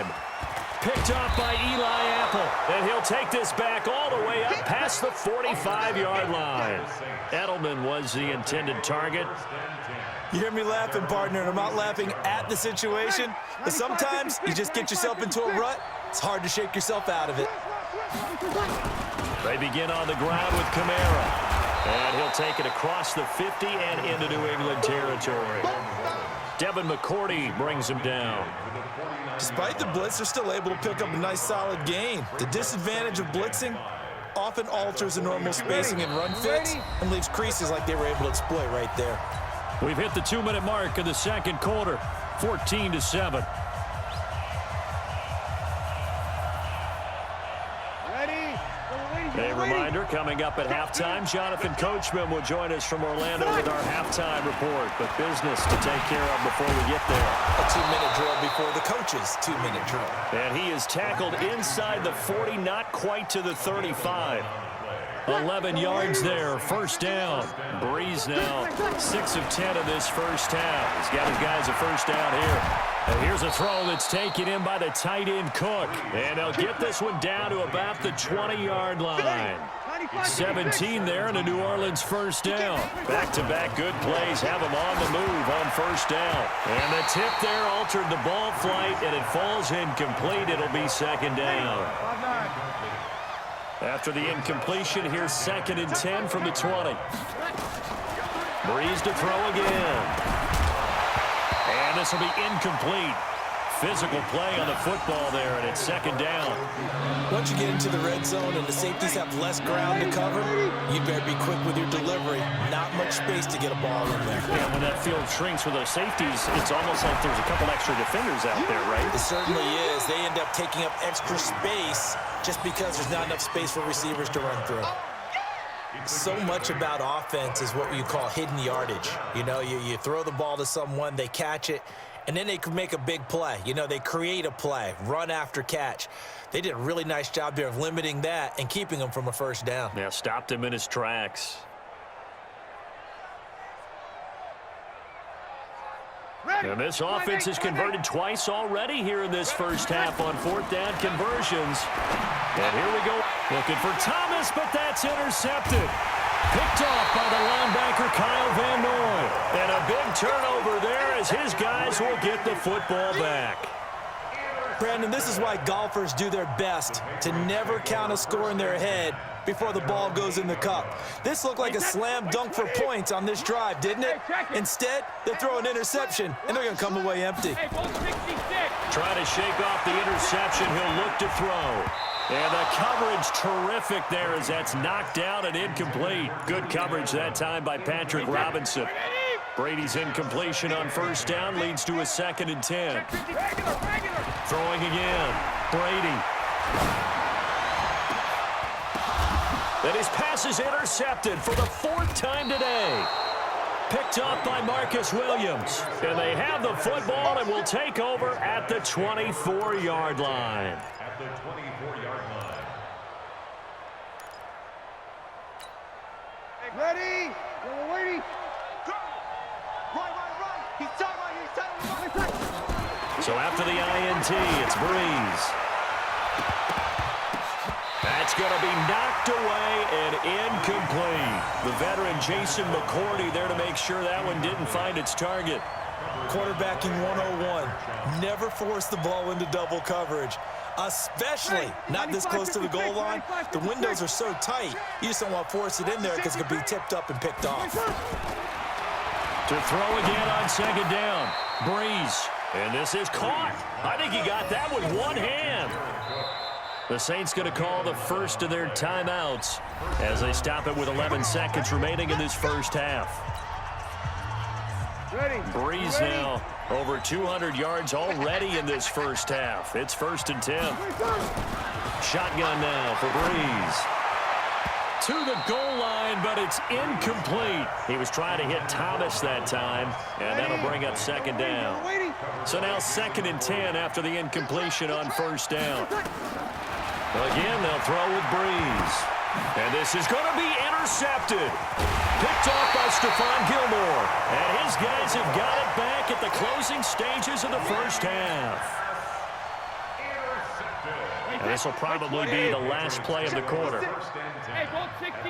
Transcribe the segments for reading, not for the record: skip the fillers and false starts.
time. Picked off by Eli Apple. And he'll take this back all the way up past the 45-yard line. Edelman was the intended target. You hear me laughing, partner, and I'm not laughing at the situation. But sometimes you just get yourself into a rut. It's hard to shake yourself out of it. They begin on the ground with Kamara. And he'll take it across the 50 and into New England territory. Devin McCourty brings him down. Despite the blitz, they're still able to pick up a nice, solid gain. The disadvantage of blitzing often alters the normal spacing and run fits and leaves creases like they were able to exploit right there. We've hit the 2-minute mark in the second quarter, 14-7. A reminder, coming up at halftime, Jonathan Coachman will join us from Orlando with our halftime report. But business to take care of before we get there. A 2-minute drill before the coach's 2-minute drill. And he is tackled inside the 40, not quite to the 35. 11 yards there, first down. Breeze now 6 of 10 in this first half. He's got his guys a first down here. And here's a throw that's taken in by the tight end Cook. And they'll get this one down to about the 20-yard line. 17 there and a New Orleans first down. Back-to-back good plays have them on the move on first down. And the tip there altered the ball flight, and it falls incomplete. It'll be second down. After the incompletion, here's 2nd and 10 from the 20. Breeze to throw again. And this will be incomplete. Physical play on the football there, and it's second down. Once you get into the red zone and the safeties have less ground to cover, you better be quick with your delivery. Not much space to get a ball in there. Yeah, when that field shrinks with those safeties, it's almost like there's a couple extra defenders out there, right? It certainly is. They end up taking up extra space just because there's not enough space for receivers to run through. So much about offense is what you call hidden yardage. You know, you throw the ball to someone, they catch it, and then they can make a big play. You know, they create a play, run after catch. They did a really nice job there of limiting that and keeping him from a first down. Yeah, stopped him in his tracks. And this offense has converted twice already here in this first half on 4th down conversions. And here we go. Looking for Thomas, but that's intercepted. Picked off by the linebacker Kyle Van Noy. And a big turnover there as his guys will get the football back. Brandon, this is why golfers do their best to never count a score in their head before the ball goes in the cup. This looked like a slam dunk for points on this drive, didn't it? Instead, they throw an interception, and they're going to come away empty. Try to shake off the interception. He'll look to throw. And the coverage terrific there as that's knocked down and incomplete. Good coverage that time by Patrick Robinson. Brady's incompletion on first down leads to a 2nd and 10. Throwing again. Brady. And his pass is intercepted for the 4th time today. Picked up by Marcus Williams. And they have the football and will take over at the 24-yard line. Ready? We're waiting. Right. He's tight right. So after the INT, it's Breeze. That's going to be knocked away and incomplete. The veteran Jason McCourty there to make sure that one didn't find its target. Quarterbacking 101. Never force the ball into double coverage, especially not this close to the goal line. The windows are so tight, you just don't want to force it in there because it could be tipped up and picked off. To throw again on second down. Breeze. And this is caught. I think he got that with one hand. The Saints going to call the first of their timeouts as they stop it with 11 seconds remaining in this first half. Breeze now over 200 yards already in this first half. It's 1st and 10. Shotgun now for Breeze. To the goal line, but it's incomplete. He was trying to hit Thomas that time, and that'll bring up second down. So now 2nd and 10 after the incompletion on first down. Again, they'll throw with Breeze. And this is going to be intercepted. Picked off by Stephon Gilmore. And his guys have got it back at the closing stages of the first half. And this will probably be the last play of the quarter. Hey, go 66.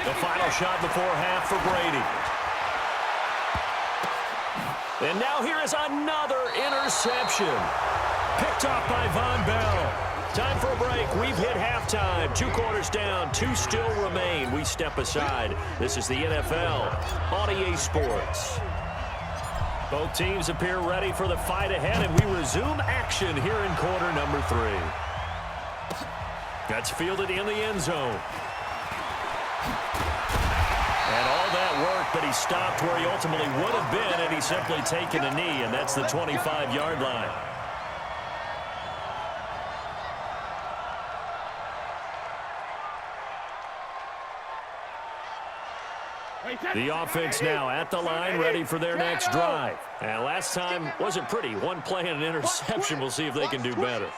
The final shot before half for Brady. And now here is another interception. Picked off by Von Bell. Time for a break. We've hit halftime. 2 quarters down. 2 still remain. We step aside. This is the NFL on EA Sports. Both teams appear ready for the fight ahead, and we resume action here in quarter number 3. That's fielded in the end zone. And all that work, but he stopped where he ultimately would have been, and he's simply taken a knee, and that's the 25-yard line. The offense now at the line, ready for their next drive. And last time wasn't pretty. 1 play and an interception. We'll see if they can do better.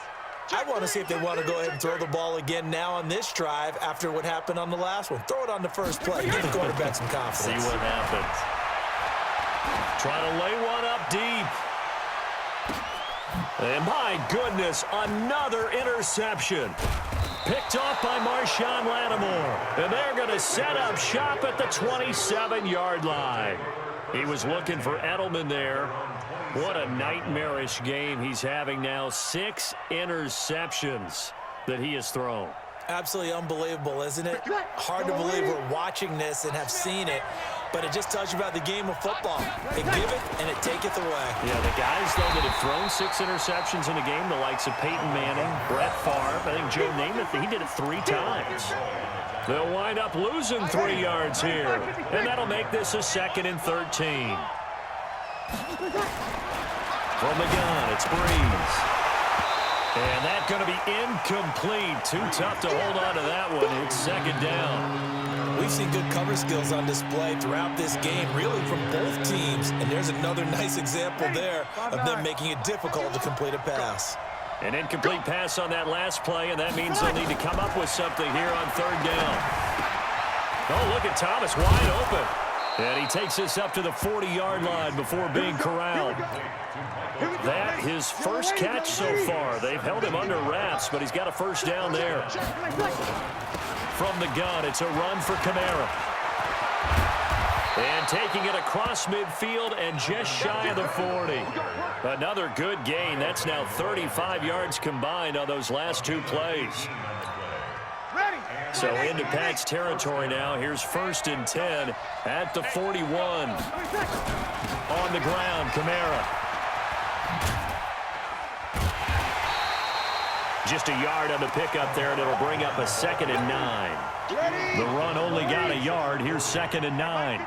I want to see if they want to go ahead and throw the ball again now on this drive after what happened on the last one. Throw it on the first play. Give the quarterback some confidence. See what happens. Try to lay one up deep. And my goodness, another interception. Picked off by Marshawn Lattimore. And they're going to set up shop at the 27-yard line. He was looking for Edelman there. What a nightmarish game he's having now. 6 interceptions that he has thrown. Absolutely unbelievable, isn't it? Hard to believe we're watching this and have seen it, but it just tells you about the game of football. They give it and it taketh away. Yeah, the guys, though, that have thrown 6 interceptions in a game, the likes of Peyton Manning, Brett Favre, I think Joe Namath, he did it 3 times. They'll wind up losing 3 yards here, and that'll make this a 2nd and 13. From the gun, it's Breeze. And that's going to be incomplete. Too tough to hold on to that one. It's 2nd down. We've seen good cover skills on display throughout this game, really from both teams. And there's another nice example there of them making it difficult to complete a pass. An incomplete pass on that last play, and that means they'll need to come up with something here on 3rd down. Oh, look at Thomas wide open. And he takes this up to the 40-yard line before being corralled. That his first catch so far. They've held him under wraps, but he's got a first down there. From the gun, it's a run for Kamara. And taking it across midfield and just shy of the 40. Another good gain. That's now 35 yards combined on those last 2 plays. So into Pat's territory now. Here's 1st and 10 at the 41. On the ground, Kamara. Just a yard on the pickup there, and it'll bring up a 2nd and 9. The run only got a yard. Here's 2nd and 9.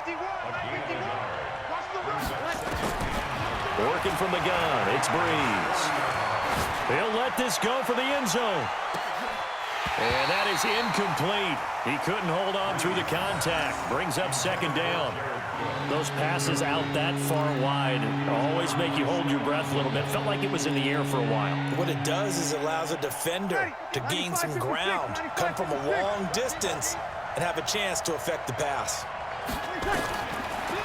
Working from the gun, it's Breeze. He'll let this go for the end zone. And that is incomplete. He couldn't hold on through the contact. Brings up 2nd down. Those passes out that far wide always make you hold your breath a little bit. Felt like it was in the air for a while. What it does is it allows a defender to gain some ground, come from a long distance, and have a chance to affect the pass.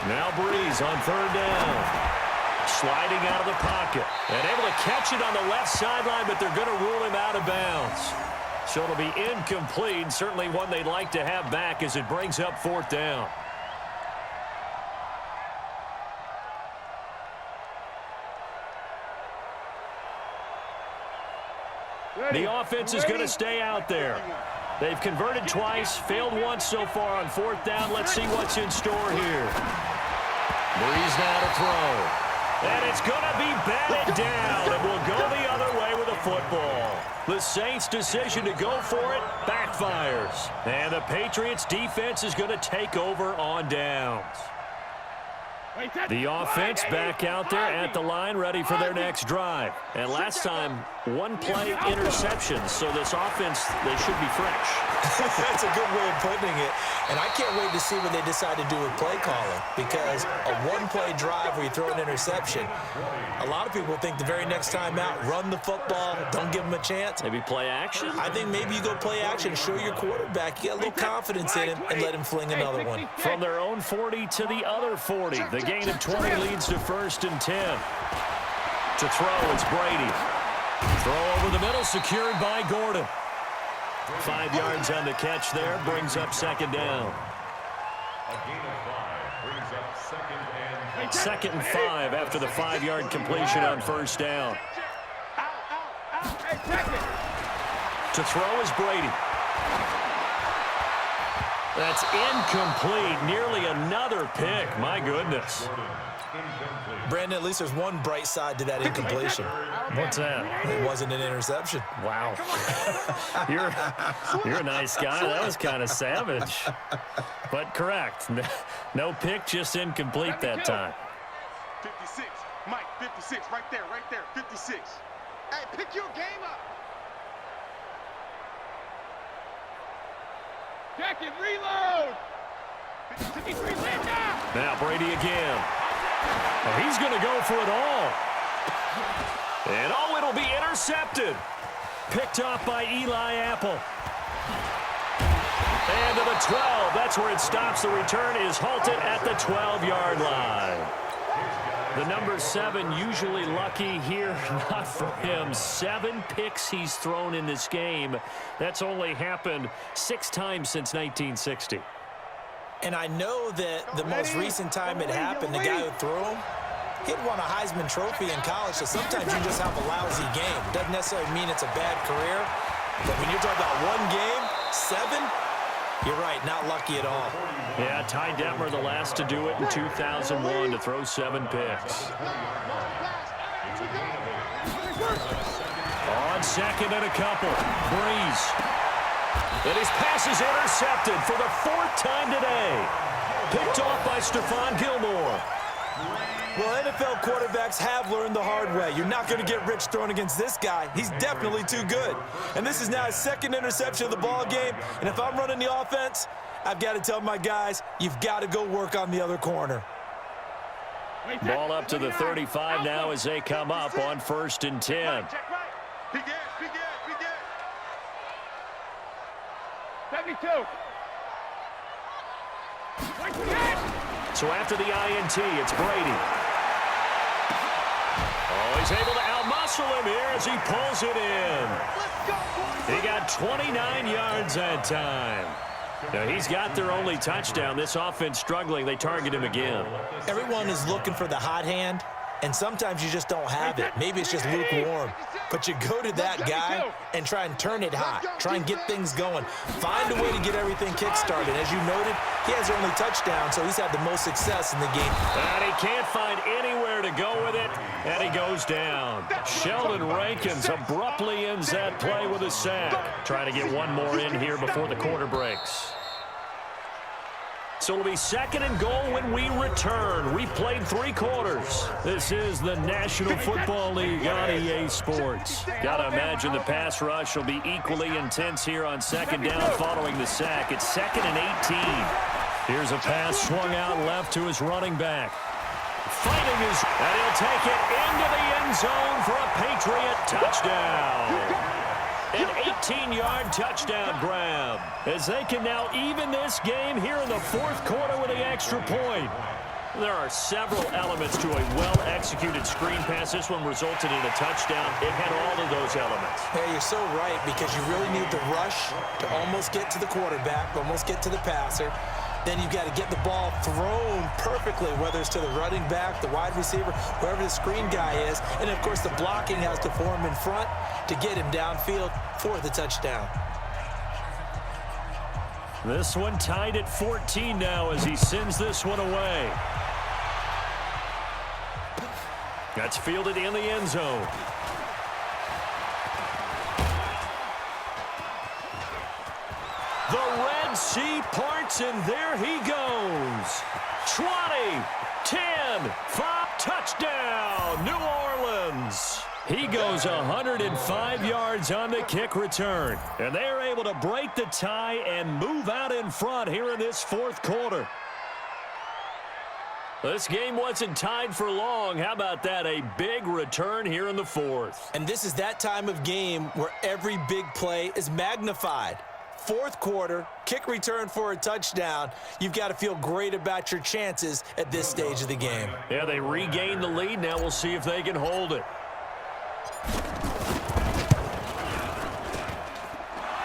Now Breeze on 3rd down. Sliding out of the pocket. And able to catch it on the left sideline, but they're going to rule him out of bounds. So it'll be incomplete. Certainly one they'd like to have back as it brings up 4th down. The offense is going to stay out there. They've converted twice, failed once so far on 4th down. Let's see what's in store here. Breeze now to throw. And it's going to be batted down, and we'll go the other way with a football. The Saints' decision to go for it backfires. And the Patriots' defense is going to take over on downs. The offense back out there at the line, ready for their next drive. And last time, 1-play interceptions, so this offense, they should be fresh. That's a good way of putting it. And I can't wait to see what they decide to do with play calling, because a 1-play drive where you throw an interception, a lot of people think the very next time out, run the football, don't give them a chance. Maybe play action? I think maybe you go play action, show your quarterback, you get a little confidence in him, and let him fling another one. From their own 40 to the other 40. The gain of 20 leads to 1st and 10. To throw is Brady. Throw over the middle, secured by Gordon. 5 yards on the catch there, brings up second down. Second and 5 after the 5-yard completion on first down. To throw is Brady. That's incomplete. Nearly another pick. My goodness. Brandon, at least there's one bright side to that incompletion. What's that? It wasn't an interception. Wow. You're a nice guy. That was kind of savage. But correct. No pick, just incomplete that time. 56. Mike, 56. Right there, 56. Hey, pick your game up. Check it, reload. Now Brady again. Oh, he's going to go for it all. And oh, it'll be intercepted. Picked off by Eli Apple. And to the 12. That's where it stops. The return is halted at the 12-yard line. The number 7 usually lucky here. Not for him. 7 picks he's thrown in this game. That's only happened 6 times since 1960. And I know that the most recent time it happened, the guy who threw him, he'd won a Heisman Trophy in college, so sometimes you just have a lousy game. Doesn't necessarily mean it's a bad career, but when you're talking about one game, 7, you're right, not lucky at all. Yeah, Ty Detmer, the last to do it in 2001, to throw 7 picks. On second and a couple, Breeze. And his pass is intercepted for the 4th time today. Picked off by Stephon Gilmore. Well, NFL quarterbacks have learned the hard way. You're not going to get rich throwing against this guy. He's definitely too good. And this is now his 2nd interception of the ball game. And if I'm running the offense, I've got to tell my guys, you've got to go work on the other corner. Ball up to the 35 now as they come up on 1st and 10. 72. So after the INT, it's Brady. Oh, he's able to outmuscle him here as he pulls it in. He got 29 yards that time. Now, he's got their only touchdown. This offense struggling. They target him again. Everyone is looking for the hot hand, and sometimes you just don't have it. Maybe it's just lukewarm. But you go to that guy and try and turn it hot. Try and get things going. Find a way to get everything kick-started. As you noted, he has their only touchdown, so he's had the most success in the game. And he can't find anywhere to go with it, and he goes down. Sheldon Rankins abruptly ends that play with a sack. Trying to get one more in here before the quarter breaks. So it'll be 2nd and goal when we return. We played 3 quarters. This is the National Football League on EA Sports. Gotta imagine the pass rush will be equally intense here on 2nd down following the sack. It's 2nd and 18. Here's a pass swung out left to his running back. Fighting his, and he'll take it into the end zone for a Patriot touchdown. An 18-yard touchdown grab as they can now even this game here in the 4th quarter with the extra point. There are several elements to a well-executed screen pass. This one resulted in a touchdown. It had all of those elements. Yeah, you're so right, because you really need the rush to almost get to the quarterback, almost get to the passer. Then you've got to get the ball thrown perfectly, whether it's to the running back, the wide receiver, wherever the screen guy is. And, of course, the blocking has to form in front to get him downfield for the touchdown. This one tied at 14 now as he sends this one away. That's fielded in the end zone. The Red Sea parts, and there he goes. 20, 10, 5, touchdown, New Orleans. He goes 105 yards on the kick return, and they're able to break the tie and move out in front here in this 4th quarter. This game wasn't tied for long. How about that? A big return here in the 4th. And this is that time of game where every big play is magnified. 4th quarter, kick return for a touchdown. You've got to feel great about your chances at this stage of the game. Yeah, they regained the lead. Now we'll see if they can hold it.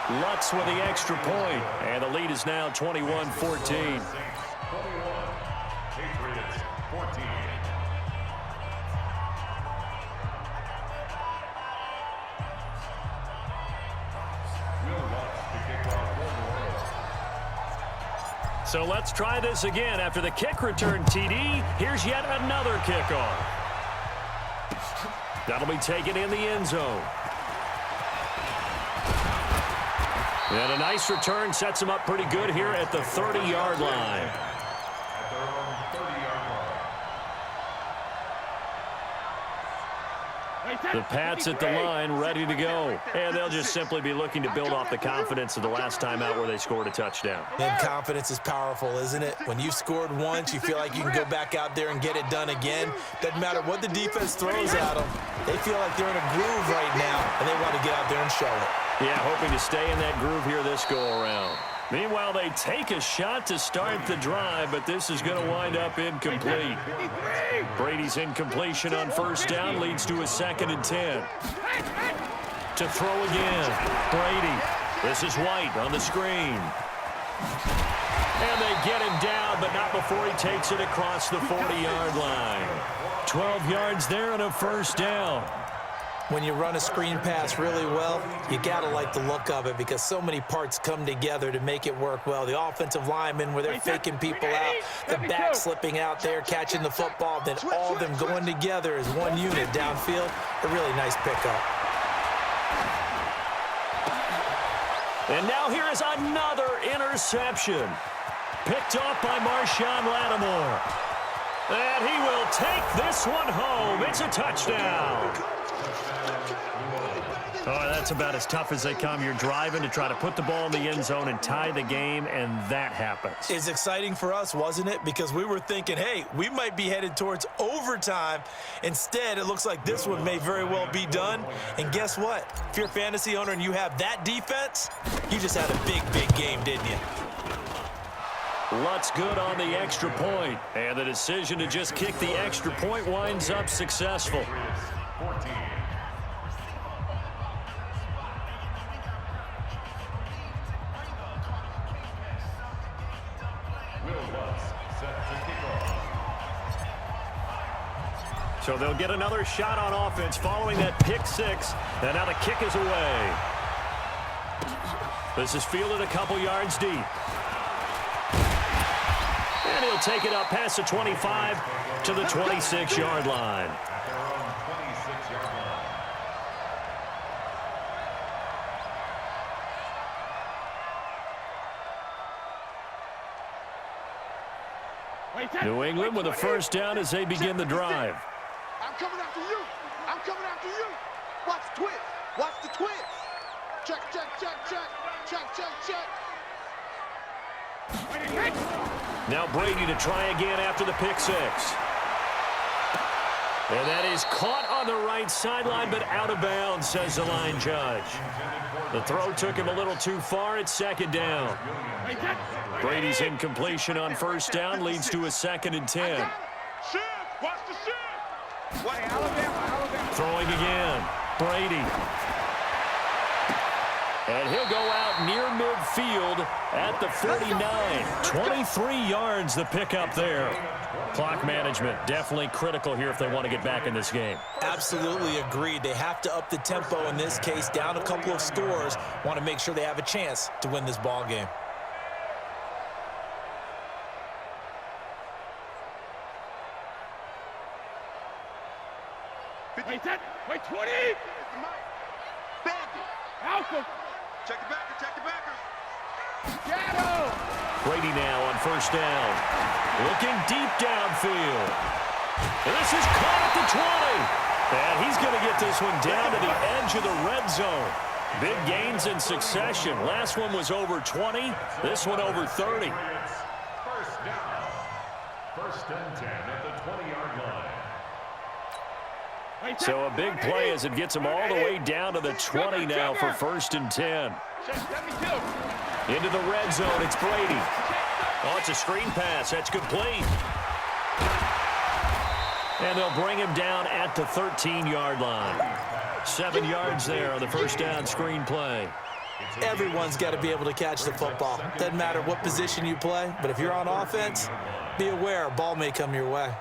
Lutz with the extra point, and the lead is now 21-14. So let's try this again. After the kick return TD, here's yet another kickoff. That'll be taken in the end zone. And a nice return sets him up pretty good here at the 30-yard line. The Pats at the line, ready to go. And they'll just simply be looking to build off the confidence of the last time out where they scored a touchdown. And confidence is powerful, isn't it? When you scored once, you feel like you can go back out there and get it done again. Doesn't matter what the defense throws at them. They feel like they're in a groove right now, and they want to get out there and show it. Yeah, hoping to stay in that groove here this go-around. Meanwhile, they take a shot to start the drive, but this is going to wind up incomplete. Brady's incompletion on first down leads to a 2nd and 10. To throw again, Brady. This is White on the screen. And they get him down, but not before he takes it across the 40-yard line. 12 yards there and a first down. When you run a screen pass really well, you got to like the look of it because so many parts come together to make it work well. The offensive linemen where they're faking people out, the back slipping out there, catching the football, then all of them going together as one unit downfield. A really nice pickup. And now here is another interception. Picked off by Marshawn Lattimore. And he will take this one home. It's a touchdown. Oh, that's about as tough as they come. You're driving to try to put the ball in the end zone and tie the game, and that happens. It's exciting for us, wasn't it? Because we were thinking, hey, we might be headed towards overtime. Instead, it looks like this one may very well be done. And guess what? If you're a fantasy owner and you have that defense, you just had a big, big game, didn't you? Lutz good on the extra point, and the decision to just kick the extra point winds up successful. So they'll get another shot on offense following that pick six, and now the kick is away. This is fielded a couple yards deep. And he'll take it up past the 25 to the 26-yard line. New England with a first down as they begin the drive. I'm coming after you. I'm coming after you. Watch the twist. Watch the twist. Check, check, check, check. Check, check, check. Now Brady to try again after the pick six. And that is caught on the right sideline, but out of bounds, says the line judge. The throw took him a little too far. It's 2nd down. Brady's incompletion on first down leads to a 2nd and 10. Shift. Watch the shift. Throwing again. Brady. And he'll go out near midfield at the 49. 23 yards the pickup there. Clock management definitely critical here if they want to get back in this game. Absolutely agreed. They have to up the tempo in this case, down a couple of scores. Want to make sure they have a chance to win this ball game. Wait, 20. Bandit. Alpha. Check the backer. Check the backer. Shadow. Brady now on first down. Looking deep downfield. And this is caught at the 20. And he's going to get this one down to the edge of the red zone. Big gains in succession. Last one was over 20. This one over 30. First down. 1st and 10 at the 20-yard line. So a big play as it gets him all the way down to the 20 now for 1st and 10. Into the red zone, it's Brady. Oh, it's a screen pass. That's complete. And they'll bring him down at the 13-yard line. 7 yards there on the first down screen play. Everyone's got to be able to catch the football. Doesn't matter what position you play, but if you're on offense, be aware a ball may come your way.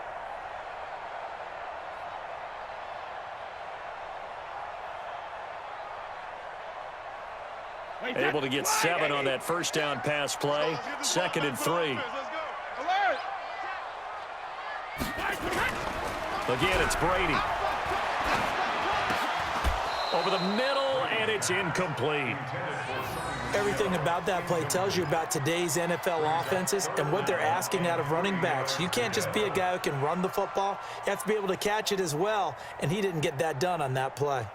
Able to get 7 on that first down pass play. 2nd and 3. Again, it's Brady. Over the middle, and it's incomplete. Everything about that play tells you about today's NFL offenses and what they're asking out of running backs. You can't just be a guy who can run the football. You have to be able to catch it as well, and he didn't get that done on that play.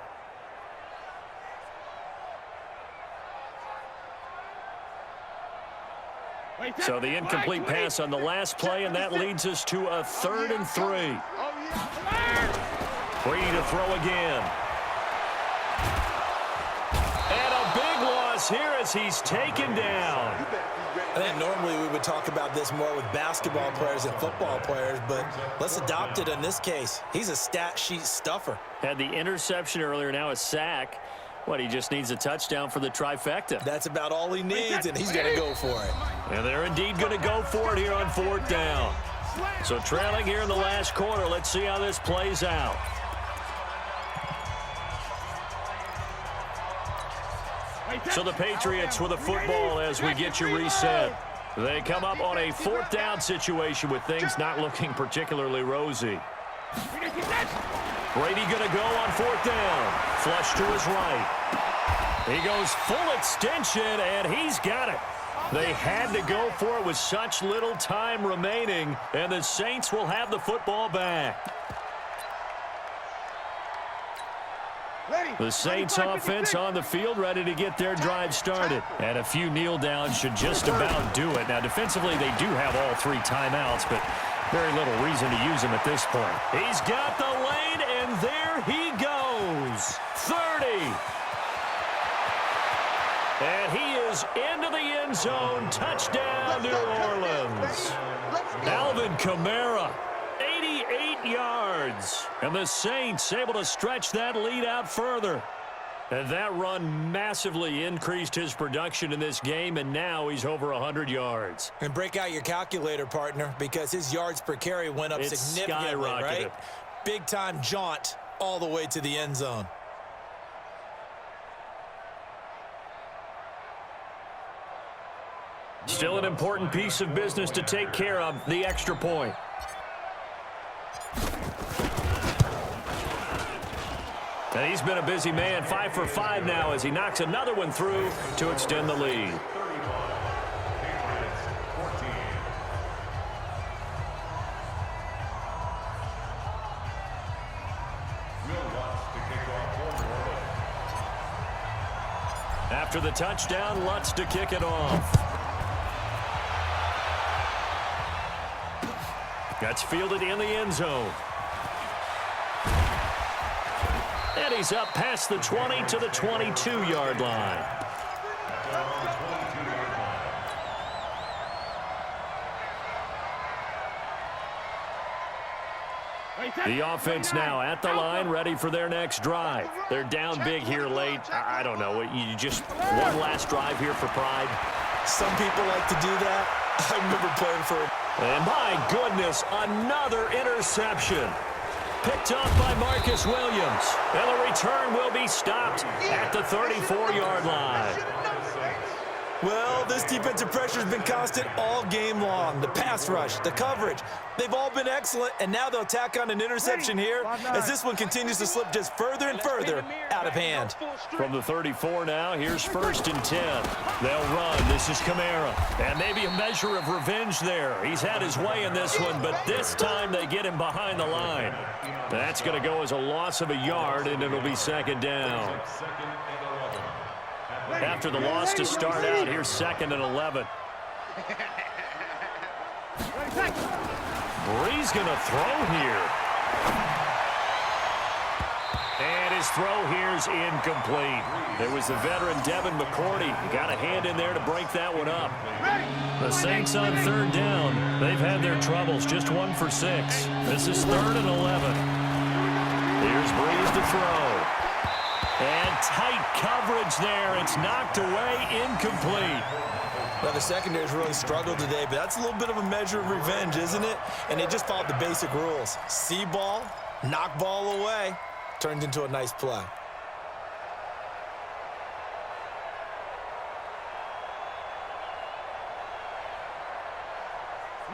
So the incomplete pass on the last play, and that leads us to a 3rd and 3. Brady to throw again. And a big loss here as he's taken down. I think normally we would talk about this more with basketball players and football players, but let's adopt it in this case. He's a stat sheet stuffer. Had the interception earlier, now a sack. What, he just needs a touchdown for the trifecta. That's about all he needs, and he's going to go for it. And they're indeed going to go for it here on 4th down. So trailing here in the last quarter. Let's see how this plays out. So the Patriots with a football as we get you reset. They come up on a 4th down situation with things not looking particularly rosy. Brady going to go on 4th down. Flush to his right. He goes full extension, and he's got it. They had to go for it with such little time remaining, and the Saints will have the football back. The Saints offense on the field, ready to get their drive started. And a few kneel downs should just about do it. Now, defensively, they do have all 3 timeouts, but very little reason to use them at this point. He's got the lane, and there he goes. 30. And he is into the end zone. Touchdown, New Orleans. Alvin Kamara. 88 yards. And the Saints able to stretch that lead out further. And that run massively increased his production in this game, and now he's over 100 yards. And break out your calculator, partner, because his yards per carry went up significantly, right? Big-time jaunt all the way to the end zone. Still an important piece of business to take care of, the extra point. And he's been a busy man, 5 for 5 now as he knocks another one through to extend the lead. After the touchdown, Lutz to kick it off. That's fielded in the end zone. And he's up past the 20 to the 22-yard line. The offense now at the line, ready for their next drive. They're down big here late. I don't know. You just one last drive here for pride. Some people like to do that. I remember playing for it. And my goodness, another interception. Picked off by Marcus Williams. And the return will be stopped at the 34-yard line. Well, this defensive pressure has been constant all game long. The pass rush, the coverage, they've all been excellent, and now they'll tack on an interception here as this one continues to slip just further and further out of hand. From the 34 now, here's 1st and 10. They'll run. This is Kamara. And maybe a measure of revenge there. He's had his way in this one, but this time they get him behind the line. That's going to go as a loss of a yard, and it'll be 2nd down. After the loss to start out, here's 2nd and 11. Bree's going to throw here. And his throw here's incomplete. There was the veteran Devin McCourty. Got a hand in there to break that one up. The Saints on 3rd down. They've had their troubles, just 1 for 6. This is 3rd and 11. Here's Breeze to throw. And tight coverage there. It's knocked away, incomplete. Now, the secondary's really struggled today, but that's a little bit of a measure of revenge, isn't it? And they just followed the basic rules. See ball, knock ball away, turned into a nice play.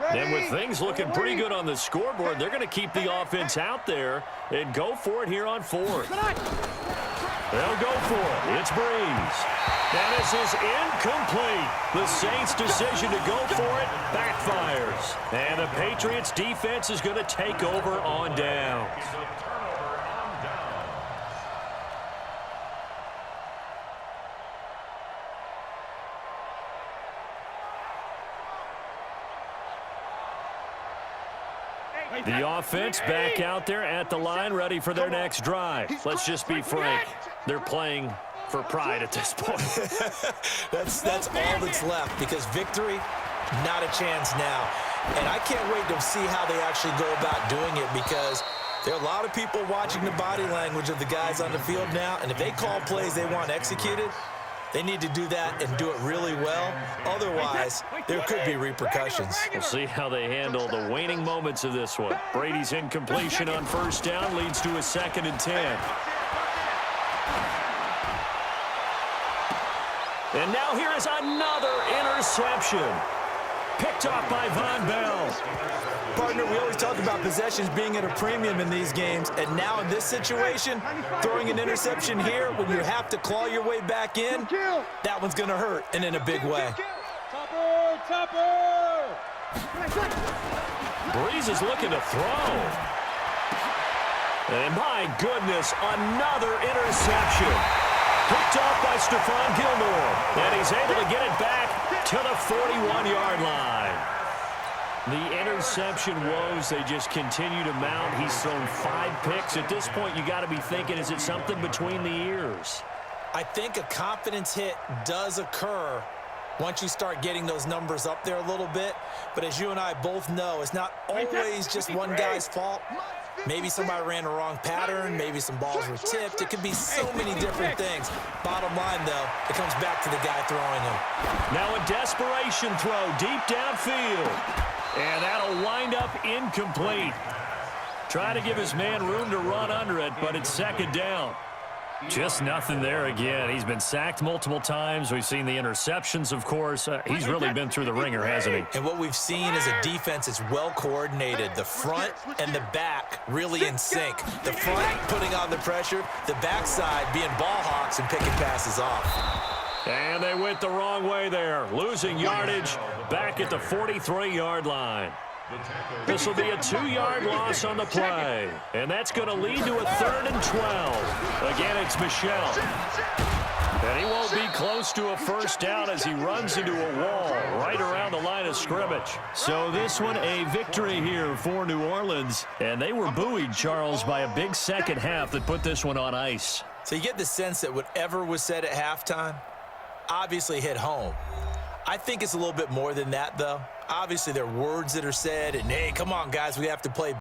And with things looking pretty good on the scoreboard, they're going to keep the offense out there and go for it here on fourth. They'll go for it. It's Breeze. And this is incomplete. The Saints' decision to go for it backfires. And the Patriots' defense is going to take over on downs. The offense back out there at the line, ready for their next drive. Let's just be frank. They're playing for pride at this point. That's all that's left, because victory, not a chance now. And I can't wait to see how they actually go about doing it, because there are a lot of people watching the body language of the guys on the field now, and if they call plays they want executed, they need to do that and do it really well. Otherwise, there could be repercussions. We'll see how they handle the waning moments of this one. Brady's incompletion on first down leads to a 2nd and 10. And now here is another interception. Picked off by Von Bell. Partner, we always talk about possessions being at a premium in these games, and now in this situation, throwing an interception here when you have to claw your way back in, that one's going to hurt, and in a big way. Breeze is looking to throw. And my goodness, another interception. Picked off by Stephon Gilmore, and he's able to get it back to the 41-yard line. The interception woes, they just continue to mount. He's thrown 5 picks. At this point, you got to be thinking, is it something between the ears? I think a confidence hit does occur once you start getting those numbers up there a little bit. But as you and I both know, it's not always just one guy's fault. Maybe somebody ran the wrong pattern. Maybe some balls were tipped. It could be so many different things. Bottom line, though, it comes back to the guy throwing them. Now a desperation throw deep downfield. And that'll wind up incomplete. Try to give his man room to run under it, but it's 2nd down. Just nothing there again. He's been sacked multiple times. We've seen the interceptions, of course. He's really been through the ringer, hasn't he? And what we've seen is a defense that's well coordinated. The front and the back really in sync. The front putting on the pressure, the backside being ball hawks and picking passes off. And they went the wrong way there, losing yardage back at the 43-yard line. This will be a 2-yard loss on the play, and that's going to lead to a 3rd and 12. Again, it's Michel. And he won't be close to a first down as he runs into a wall right around the line of scrimmage. So this one a victory here for New Orleans, and they were buoyed, Charles, by a big second half that put this one on ice. So you get the sense that whatever was said at halftime obviously hit home. I think it's a little bit more than that, though. Obviously, there are words that are said, and, hey, come on, guys, we have to play